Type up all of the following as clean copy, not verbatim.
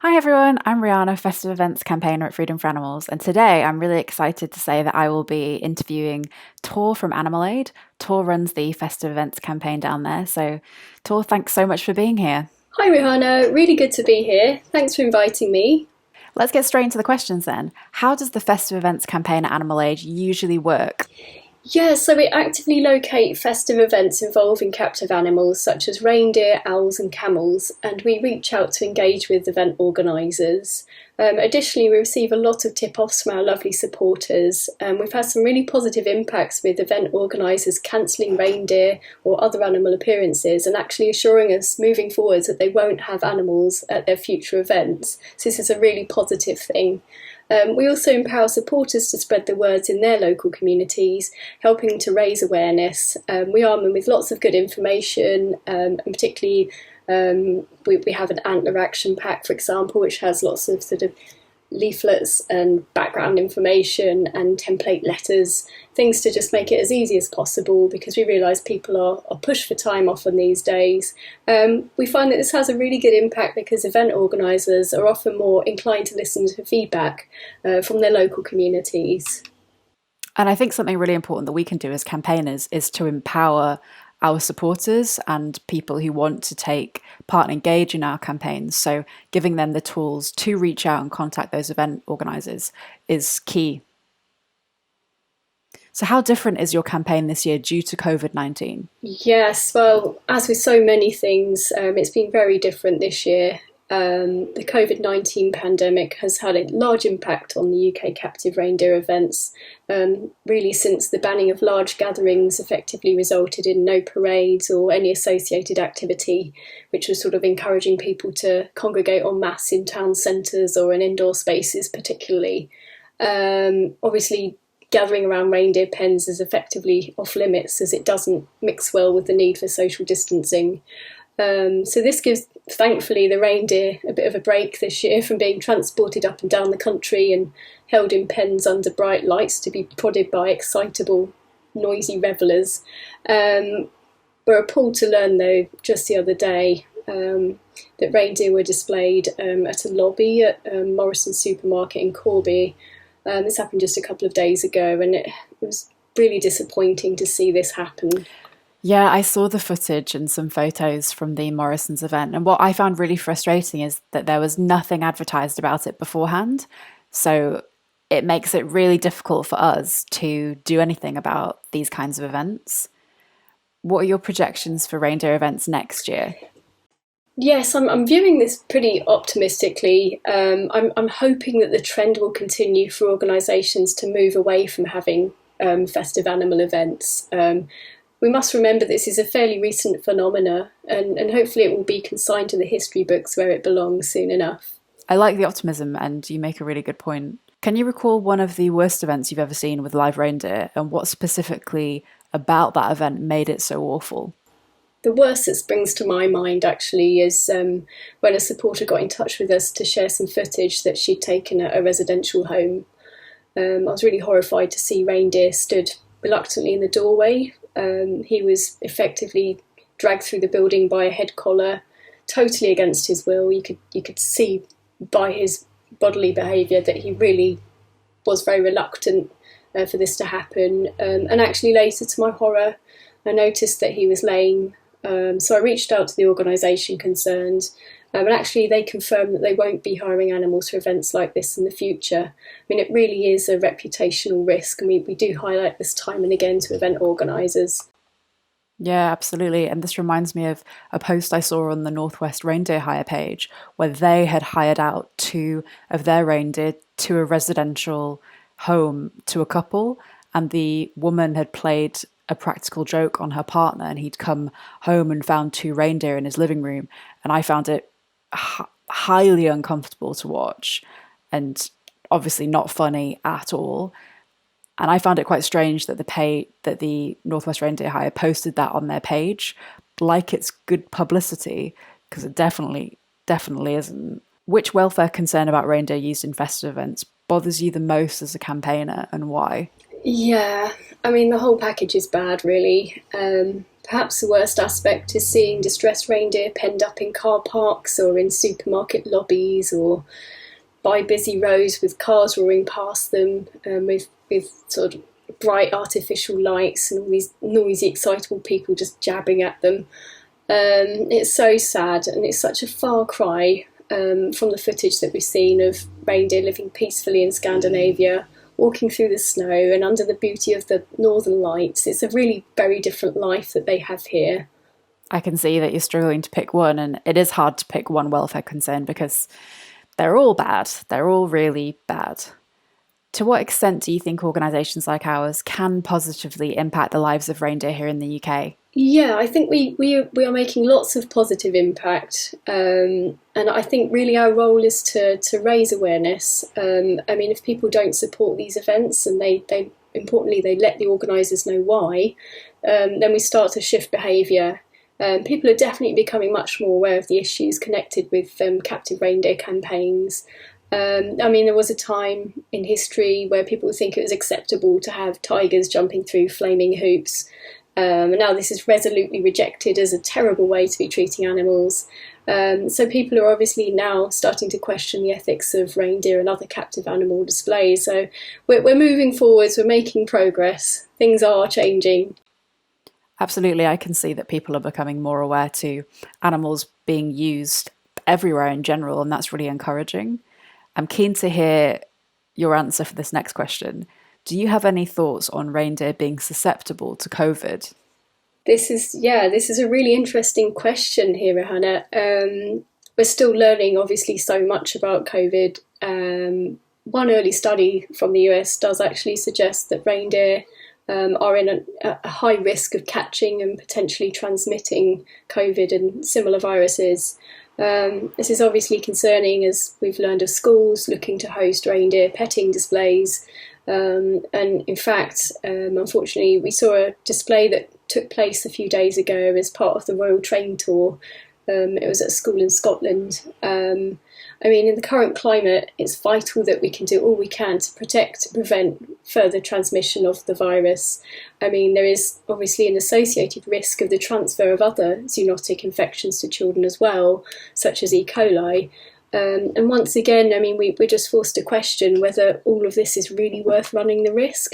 Hi everyone, I'm Rihanna, Festive Events campaigner at Freedom for Animals, and today I'm really excited to say that I will be interviewing Tor from Animal Aid. Tor runs the Festive Events campaign down there, so Tor, thanks so much for being here. Hi Rihanna, really good to be here. Thanks for inviting me. Let's get straight into the questions then. How does the Festive Events campaign at Animal Aid usually work? Yeah, so we actively locate festive events involving captive animals such as reindeer, owls, and camels, and we reach out to engage with event organisers. Additionally, we receive a lot of tip offs from our lovely supporters. We've had some really positive impacts with event organisers cancelling reindeer or other animal appearances and actually assuring us moving forwards that they won't have animals at their future events. So, this is a really positive thing. We also empower supporters to spread the words in their local communities, helping to raise awareness. We arm them with lots of good information, and particularly we have an antler action pack, for example, which has lots of sort of leaflets and background information and template letters, things to just make it as easy as possible because we realise people are pushed for time often these days. We find that this has a really good impact because event organisers are often more inclined to listen to feedback from their local communities. And I think something really important that we can do as campaigners is to empower our supporters and people who want to take part and engage in our campaigns. So, giving them the tools to reach out and contact those event organisers is key. So, how different is your campaign this year due to COVID-19? Yes, well, as with so many things, it's been very different this year. The COVID-19 pandemic has had a large impact on the UK captive reindeer events, really since the banning of large gatherings effectively resulted in no parades or any associated activity, which was sort of encouraging people to congregate en masse in town centres or in indoor spaces particularly. Obviously, gathering around reindeer pens is effectively off limits as it doesn't mix well with the need for social distancing. So this gives, thankfully, the reindeer a bit of a break this year from being transported up and down the country and held in pens under bright lights to be prodded by excitable, noisy revellers. We're appalled to learn, though, just the other day that reindeer were displayed at a lobby at Morrison's supermarket in Corby. This happened just a couple of days ago, and it was really disappointing to see this happen. Yeah, I saw the footage and some photos from the Morrison's event. And what I found really frustrating is that there was nothing advertised about it beforehand. So it makes it really difficult for us to do anything about these kinds of events. What are your projections for reindeer events next year? Yes, I'm viewing this pretty optimistically. I'm hoping that the trend will continue for organisations to move away from having festive animal events. We must remember this is a fairly recent phenomena, and hopefully it will be consigned to the history books where it belongs soon enough. I like the optimism, and you make a really good point. Can you recall one of the worst events you've ever seen with live reindeer, and what specifically about that event made it so awful? The worst that springs to my mind actually is when a supporter got in touch with us to share some footage that she'd taken at a residential home. I was really horrified to see reindeer stood reluctantly in the doorway. He was effectively dragged through the building by a head collar, totally against his will. You could see by his bodily behaviour that he really was very reluctant for this to happen. And actually, later, to my horror, I noticed that he was lame. So I reached out to the organisation concerned, and actually they confirmed that they won't be hiring animals for events like this in the future. I mean, it really is a reputational risk, and we do highlight this time and again to event organisers. Yeah, absolutely. And this reminds me of a post I saw on the Northwest Reindeer Hire page where they had hired out two of their reindeer to a residential home to a couple. And the woman had played a practical joke on her partner, and he'd come home and found two reindeer in his living room. And I found it highly uncomfortable to watch and obviously not funny at all. And I found it quite strange that the Northwest Reindeer Hire posted that on their page, like it's good publicity, because it definitely isn't. Which welfare concern about reindeer used in festive events bothers you the most as a campaigner, and why? Yeah, I mean, the whole package is bad, really. Perhaps the worst aspect is seeing distressed reindeer penned up in car parks or in supermarket lobbies or by busy roads with cars roaring past them, with sort of bright artificial lights and all these noisy, excitable people just jabbing at them. It's so sad, and it's such a far cry from the footage that we've seen of reindeer living peacefully in Scandinavia, walking through the snow and under the beauty of the northern lights. It's a really very different life that they have here. I can see that you're struggling to pick one, and it is hard to pick one welfare concern because they're all bad. They're all really bad. To what extent do you think organisations like ours can positively impact the lives of reindeer here in the UK? Yeah, I think we are making lots of positive impact, and I think really our role is to raise awareness. I mean, if people don't support these events and they importantly they let the organisers know why, then we start to shift behaviour. People are definitely becoming much more aware of the issues connected with captive reindeer campaigns. I mean, there was a time in history where people would think it was acceptable to have tigers jumping through flaming hoops. And now this is resolutely rejected as a terrible way to be treating animals. So people are obviously now starting to question the ethics of reindeer and other captive animal displays. So we're moving forwards, we're making progress, things are changing. Absolutely, I can see that people are becoming more aware to animals being used everywhere in general, and that's really encouraging. I'm keen to hear your answer for this next question. Do you have any thoughts on reindeer being susceptible to COVID? This is a really interesting question here, Hannah. We're still learning, obviously, so much about COVID. One early study from the US does actually suggest that reindeer are in a high risk of catching and potentially transmitting COVID and similar viruses. This is obviously concerning, as we've learned of schools looking to host reindeer petting displays. And in fact, unfortunately, we saw a display that took place a few days ago as part of the Royal Train Tour. It was at a school in Scotland. I mean, in the current climate, it's vital that we can do all we can to protect and prevent further transmission of the virus. I mean, there is obviously an associated risk of the transfer of other zoonotic infections to children as well, such as E. coli. And once again, I mean, we're just forced to question whether all of this is really worth running the risk.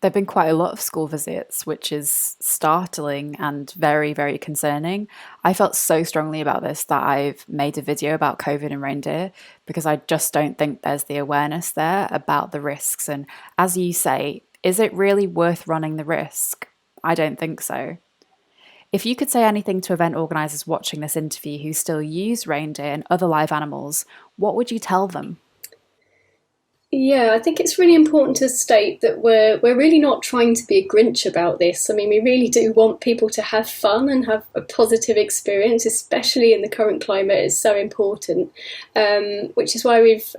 There have been quite a lot of school visits, which is startling and very, very concerning. I felt so strongly about this that I've made a video about COVID and reindeer because I just don't think there's the awareness there about the risks. And as you say, is it really worth running the risk? I don't think so. If you could say anything to event organisers watching this interview who still use reindeer and other live animals, what would you tell them? Yeah, I think it's really important to state that we're really not trying to be a Grinch about this. I mean, we really do want people to have fun and have a positive experience, especially in the current climate. It's so important, which is why we've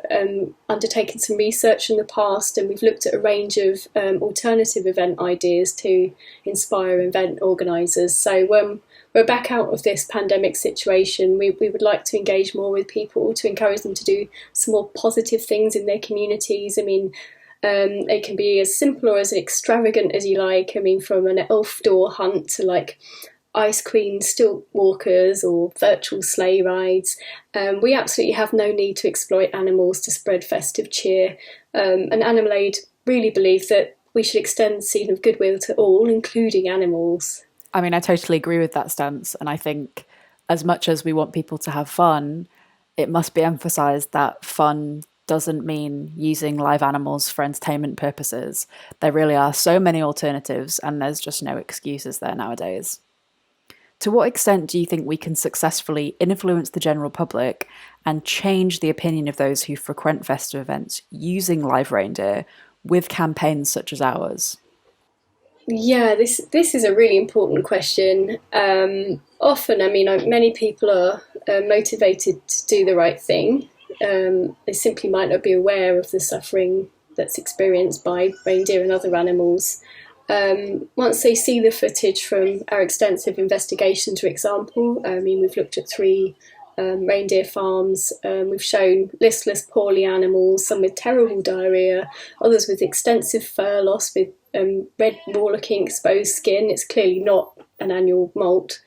undertaken some research in the past, and we've looked at a range of alternative event ideas to inspire event organisers. So we're back out of this pandemic situation. We would like to engage more with people, to encourage them to do some more positive things in their communities. I mean, it can be as simple or as extravagant as you like. I mean, from an elf door hunt to like Ice Queen stilt walkers or virtual sleigh rides. We absolutely have no need to exploit animals to spread festive cheer. And Animal Aid really believe that we should extend the season of goodwill to all, including animals. I mean, I totally agree with that stance. And I think as much as we want people to have fun, it must be emphasised that fun doesn't mean using live animals for entertainment purposes. There really are so many alternatives, and there's just no excuses there nowadays. To what extent do you think we can successfully influence the general public and change the opinion of those who frequent festive events using live reindeer with campaigns such as ours? Yeah, this is a really important question. Often, I mean, many people are motivated to do the right thing. They simply might not be aware of the suffering that's experienced by reindeer and other animals. Once they see the footage from our extensive investigations, for example, I mean, we've looked at 3 reindeer farms. We've shown listless, poorly animals, some with terrible diarrhoea, others with extensive fur loss, with red raw-looking exposed skin. It's clearly not an annual moult.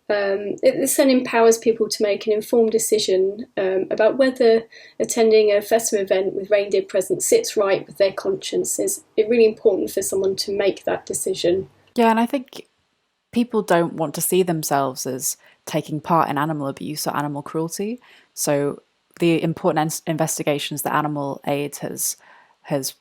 This then empowers people to make an informed decision about whether attending a festive event with reindeer present sits right with their consciences. It's really important for someone to make that decision. Yeah, and I think people don't want to see themselves as taking part in animal abuse or animal cruelty. So the important investigations that Animal Aid has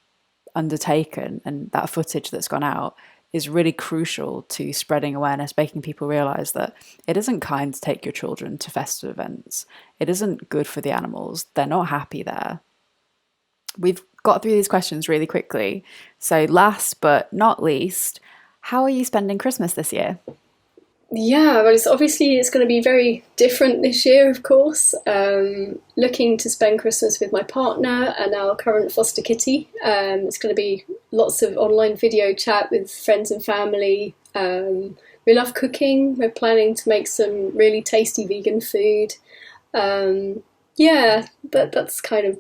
undertaken and that footage that's gone out is really crucial to spreading awareness, making people realize that it isn't kind to take your children to festive events. It isn't good for the animals. They're not happy there. We've got through these questions really quickly. So last but not least, how are you spending Christmas this year? Yeah, well, it's going to be very different this year, of course. Looking to spend Christmas with my partner and our current foster kitty. It's going to be lots of online video chat with friends and family. We love cooking. We're planning to make some really tasty vegan food. Yeah, that's kind of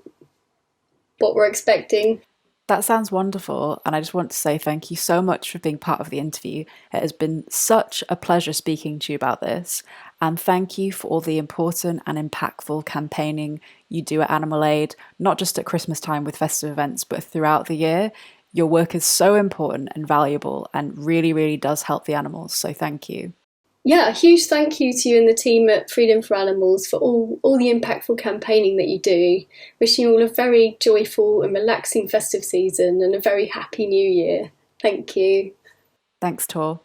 what we're expecting. That sounds wonderful, and I just want to say thank you so much for being part of the interview. It has been such a pleasure speaking to you about this, and thank you for all the important and impactful campaigning you do at Animal Aid, not just at Christmas time with festive events, but throughout the year. Your work is so important and valuable and really, really does help the animals, so thank you. Yeah, a huge thank you to you and the team at Freedom for Animals for all the impactful campaigning that you do. Wishing you all a very joyful and relaxing festive season and a very happy new year. Thank you. Thanks, Tor.